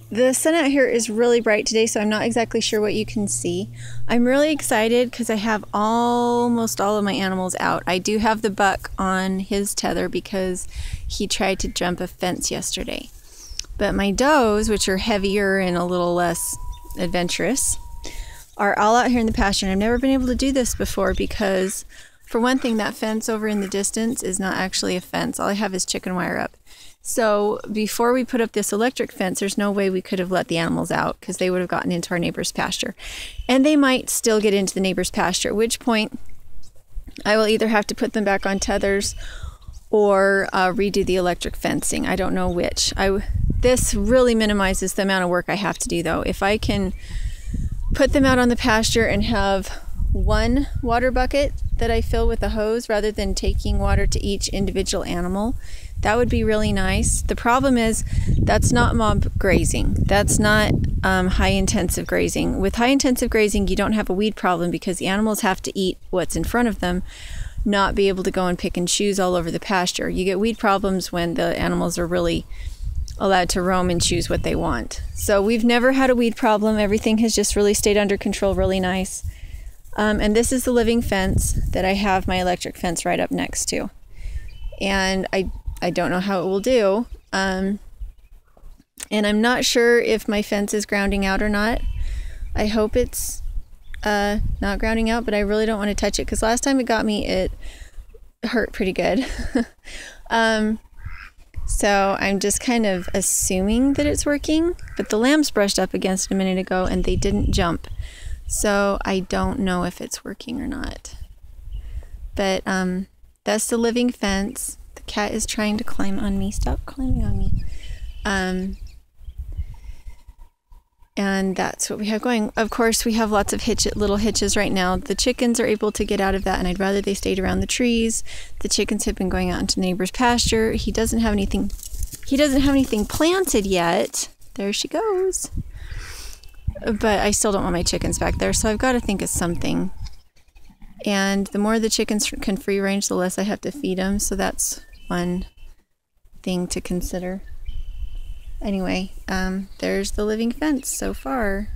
The sun out here is really bright today, so I'm not exactly sure what you can see. I'm really excited because I have almost all of my animals out. I do have the buck on his tether because he tried to jump a fence yesterday. But my does, which are heavier and a little less adventurous, are all out here in the pasture. And I've never been able to do this before because, for one thing, that fence over in the distance is not actually a fence. All I have is chicken wire up. So before we put up this electric fence, there's no way we could have let the animals out because they would have gotten into our neighbor's pasture. And they might still get into the neighbor's pasture, at which point I will either have to put them back on tethers or redo the electric fencing. I don't know which. This really minimizes the amount of work I have to do, though. If I can put them out on the pasture and have one water bucket that I fill with a hose rather than taking water to each individual animal, that would be really nice. The problem is that's not mob grazing. That's not high intensive grazing. With high intensive grazing, you don't have a weed problem because the animals have to eat what's in front of them, not be able to go and pick and choose all over the pasture. You get weed problems when the animals are really allowed to roam and choose what they want. So we've never had a weed problem. Everything has just really stayed under control really nice. And this is the living fence that I have my electric fence right up next to. And I don't know how it will do. And I'm not sure if my fence is grounding out or not. I hope it's not grounding out, but I really don't want to touch it because last time it got me, it hurt pretty good. So I'm just kind of assuming that it's working, but the lambs brushed up against it a minute ago and they didn't jump. So I don't know if it's working or not. But that's the living fence. The cat is trying to climb on me. Stop climbing on me. And that's what we have going. Of course, we have lots of little hitches right now. The chickens are able to get out of that, and I'd rather they stayed around the trees. The chickens have been going out into the neighbor's pasture. He doesn't have anything planted yet. There she goes. But I still don't want my chickens back there, so I've got to think of something. And the more the chickens can free range, the less I have to feed them. So that's one thing to consider. Anyway, there's the living fence so far.